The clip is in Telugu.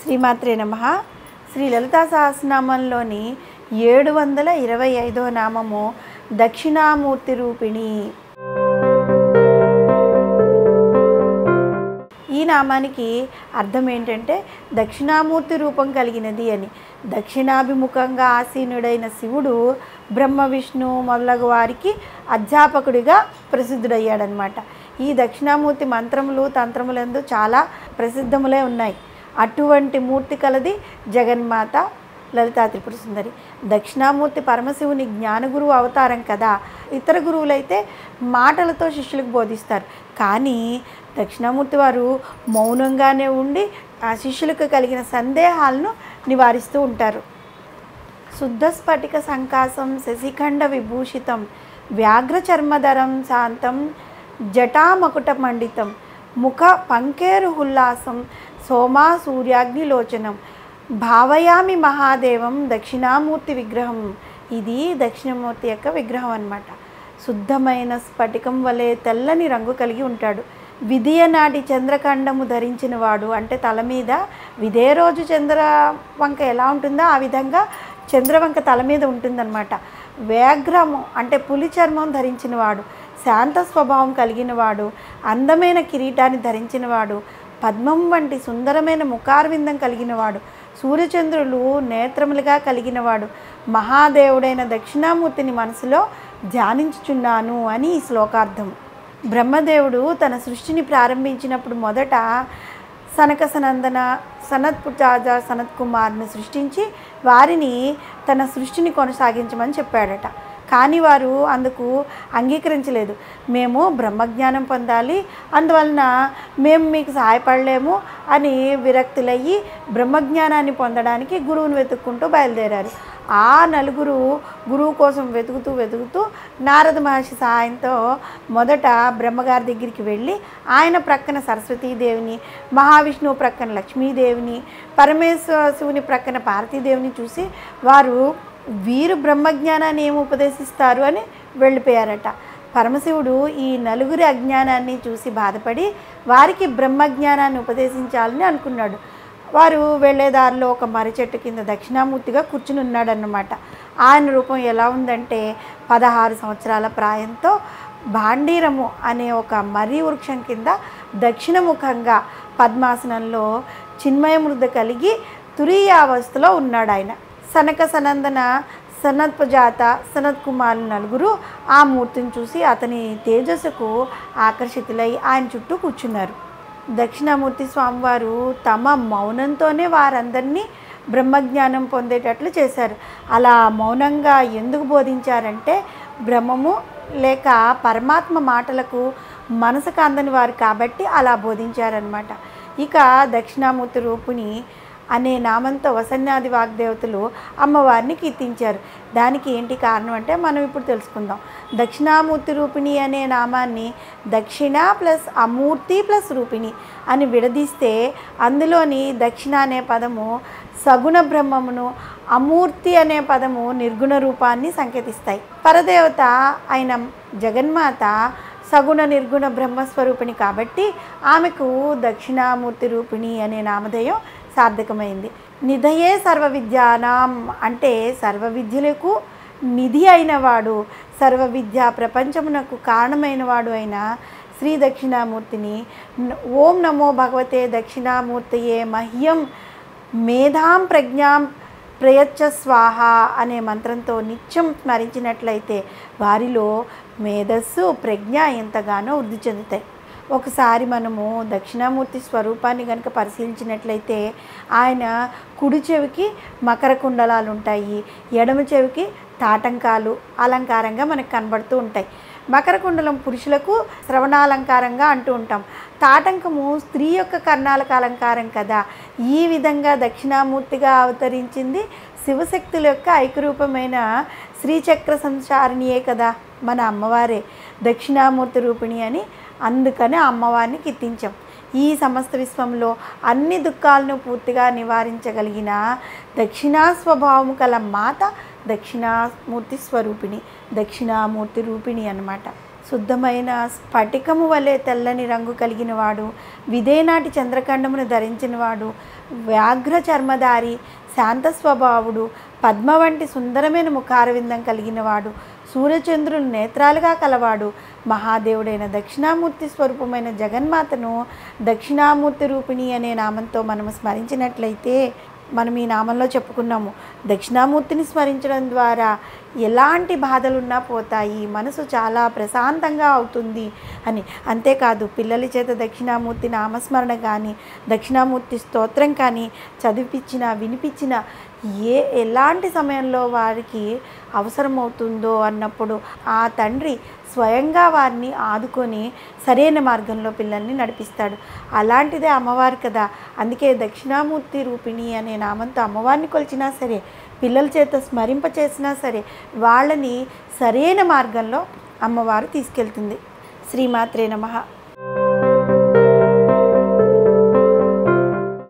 శ్రీమాత్రే నమః. శ్రీ లలితా సహస్రనామంలోని 725వ నామము దక్షిణామూర్తి రూపిణి. ఈ నామానికి అర్థం ఏంటంటే దక్షిణామూర్తి రూపం కలిగినది అని. దక్షిణాభిముఖంగా ఆసీనుడైన శివుడు బ్రహ్మ విష్ణు మొదలగు వారికి అధ్యాపకుడిగా ప్రసిద్ధుడయ్యాడనమాట. ఈ దక్షిణామూర్తి మంత్రములు తంత్రములందు చాలా ప్రసిద్ధములే ఉన్నాయి. అటువంటి మూర్తి కలది జగన్మాత లలితా త్రిపుర సుందరి. దక్షిణామూర్తి పరమశివుని జ్ఞానగురువు అవతారం కదా. ఇతర గురువులైతే మాటలతో శిష్యులకు బోధిస్తారు, కానీ దక్షిణామూర్తి వారు మౌనంగానే ఉండి ఆ శిష్యులకు కలిగిన సందేహాలను నివారిస్తూ ఉంటారు. శుద్ధ స్ఫటిక సంకాసం శశిఖండ విభూషితం వ్యాఘ్రచర్మధరం శాంతం జటామకుట మండితం ముఖ పంకేరుహుల్లాసం సోమా సూర్యాగ్నిలోచనం భావయామి మహాదేవం దక్షిణామూర్తి విగ్రహం. ఇది దక్షిణామూర్తి యొక్క విగ్రహం అన్నమాట. శుద్ధమైన స్ఫటికం వలె తెల్లని రంగు కలిగి ఉంటాడు. విధియ నాటి చంద్రఖండము ధరించిన వాడు, అంటే తల మీద విదే రోజు చంద్రవంక ఎలా ఉంటుందో ఆ విధంగా చంద్రవంక తల మీద ఉంటుందన్నమాట. వ్యాఘ్రము అంటే పులి చర్మం ధరించిన వాడు, శాంత స్వభావం కలిగిన వాడు, అందమైన కిరీటాన్ని ధరించిన వాడు, పద్మం వంటి సుందరమైన ముఖారవిందం కలిగినవాడు, సూర్యచంద్రులు నేత్రములుగా కలిగినవాడు, మహాదేవుడైన దక్షిణామూర్తిని మనసులో ధ్యానించుచున్నాను అని ఈ శ్లోకార్థం. బ్రహ్మదేవుడు తన సృష్టిని ప్రారంభించినప్పుడు మొదట సనక సనందన సనత్పుజాజ సనత్ కుమార్ని సృష్టించి వారిని తన సృష్టిని కొనసాగించమని చెప్పాడట. కానీ వారు అందుకు అంగీకరించలేదు. మేము బ్రహ్మజ్ఞానం పొందాలి, అందువలన మేము మీకు సహాయపడలేము అని విరక్తులయ్యి బ్రహ్మజ్ఞానాన్ని పొందడానికి గురువుని వెతుక్కుంటూ బయలుదేరారు. ఆ నలుగురు గురువు కోసం వెతుకుతూ నారద మహర్షి సహాయంతో మొదట బ్రహ్మగారి దగ్గరికి వెళ్ళి ఆయన ప్రక్కన సరస్వతీదేవిని, మహావిష్ణువు ప్రక్కన లక్ష్మీదేవిని, శివుని ప్రక్కన పార్వతీదేవిని చూసి వీరు బ్రహ్మజ్ఞానాన్ని ఏమి ఉపదేశిస్తారు అని వెళ్ళిపోయారట. పరమశివుడు ఈ నలుగురి అజ్ఞానాన్ని చూసి బాధపడి వారికి బ్రహ్మజ్ఞానాన్ని ఉపదేశించాలని అనుకున్నాడు. వారు వెళ్ళేదారిలో ఒక మర్రి చెట్టు కింద దక్షిణామూర్తిగా కూర్చుని ఉన్నాడన్నమాట. ఆయన రూపం ఎలా ఉందంటే 16 సంవత్సరాల ప్రాయంతో భాండీరము అనే ఒక మర్రి వృక్షం కింద దక్షిణముఖంగా పద్మాసనంలో చిన్మయ మృద కలిగి తురీయావస్థలో ఉన్నాడు ఆయన. సనక సనందన సనత్పజాత సనత్ కుమారులు నలుగురు ఆ మూర్తిని చూసి అతని తేజస్సుకు ఆకర్షితులై ఆయన చుట్టూ కూర్చున్నారు. దక్షిణామూర్తి స్వామివారు తమ మౌనంతోనే వారందరినీ బ్రహ్మజ్ఞానం పొందేటట్లు చేశారు. అలా మౌనంగా ఎందుకు బోధించారంటే బ్రహ్మము లేక పరమాత్మ మాటలకు మనసుకు అందని వారు కాబట్టి అలా బోధించారనమాట. ఇక దక్షిణామూర్తి రూపిణి అనే నామంతో వసన్యాది వాగ్దేవతలు అమ్మవారిని కీర్తించారు. దానికి ఏంటి కారణం అంటే మనం ఇప్పుడు తెలుసుకుందాం. దక్షిణామూర్తి రూపిణి అనే నామాన్ని దక్షిణ ప్లస్ అమూర్తి ప్లస్ రూపిణి అని విడదీస్తే అందులోని దక్షిణ అనే పదము సగుణ బ్రహ్మమును, అమూర్తి అనే పదము నిర్గుణ రూపాన్ని సంకేతిస్తాయి. పరదేవత అయిన జగన్మాత సగుణ నిర్గుణ బ్రహ్మస్వరూపిణి కాబట్టి ఆమెకు దక్షిణామూర్తి రూపిణి అనే నామధేయం సార్థకమైంది. నిధయే సర్వ విద్యానాం అంటే సర్వ విద్యలకు నిధి అయినవాడు, సర్వ విద్యా ప్రపంచమునకు కారణమైనవాడు అయిన శ్రీ దక్షిణామూర్తిని ఓం నమో భగవతే దక్షిణామూర్తయే మహ్యం మేధాం ప్రజ్ఞాం ప్రయచ్చ స్వాహ అనే మంత్రంతో నిత్యం స్మరించినట్లయితే వారిలో మేధస్సు ప్రజ్ఞ ఎంతగానో వృద్ధి చెందుతాయి. ఒకసారి మనము దక్షిణామూర్తి స్వరూపాన్ని కనుక పరిశీలించినట్లయితే ఆయన కుడి చెవికి మకర కుండలాలు ఉంటాయి, ఎడమ చెవికి తాటంకాలు అలంకారంగా మనకు కనబడుతూ ఉంటాయి. మకర కుండలం పురుషులకు శ్రవణాలంకారంగా అంటూ ఉంటాం. తాటంకము స్త్రీ యొక్క కర్ణాలకు అలంకారం కదా. ఈ విధంగా దక్షిణామూర్తిగా అవతరించింది శివశక్తుల యొక్క ఐక్యరూపమైన శ్రీచక్ర సంచారిణియే కదా, మన అమ్మవారే దక్షిణామూర్తి రూపిణి అని. అందుకనే అమ్మవారిని కీర్తించాం. ఈ సమస్త విశ్వంలో అన్ని దుఃఖాలను పూర్తిగా నివారించగలిగిన దక్షిణా స్వభావము కల మాత దక్షిణామూర్తి స్వరూపిణి, దక్షిణామూర్తి రూపిణి అన్నమాట. శుద్ధమైన స్ఫటికము వలె తెల్లని రంగు కలిగినవాడు, విదేనాటి చంద్రఖండమును ధరించినవాడు, వ్యాఘ్ర చర్మధారి, శాంత స్వభావుడు, పద్మ వంటి సుందరమైన ముఖారవిందం కలిగినవాడు, సూర్యచంద్రులు నేత్రాలుగా కలవాడు, మహాదేవుడైన దక్షిణామూర్తి స్వరూపమైన జగన్మాతను దక్షిణామూర్తి రూపిణి అనే నామంతో మనము స్మరించినట్లయితే, మనం ఈ నామంలో చెప్పుకున్నాము, దక్షిణామూర్తిని స్మరించడం ద్వారా ఎలాంటి బాధలున్నా పోతాయి, మనసు చాలా ప్రశాంతంగా అవుతుంది అని. అంతేకాదు పిల్లల చేత దక్షిణామూర్తి నామస్మరణ కానీ దక్షిణామూర్తి స్తోత్రం కానీ చదివిపించిన వినిపించిన ఎలాంటి సమయంలో వారికి అవసరమవుతుందో అన్నప్పుడు ఆ తండ్రి స్వయంగా వారిని ఆదుకొని సరైన మార్గంలో పిల్లల్ని నడిపిస్తాడు. అలాంటిదే అమ్మవారు కదా. అందుకే దక్షిణామూర్తి రూపిణి అనే నామంతో అమ్మవారిని కొలిచినా సరే, పిల్లల చేత స్మరింప చేసినా సరే వాళ్ళని సరైన మార్గంలో అమ్మవారు తీసుకెళ్తుంది. శ్రీమాత్రే నమః.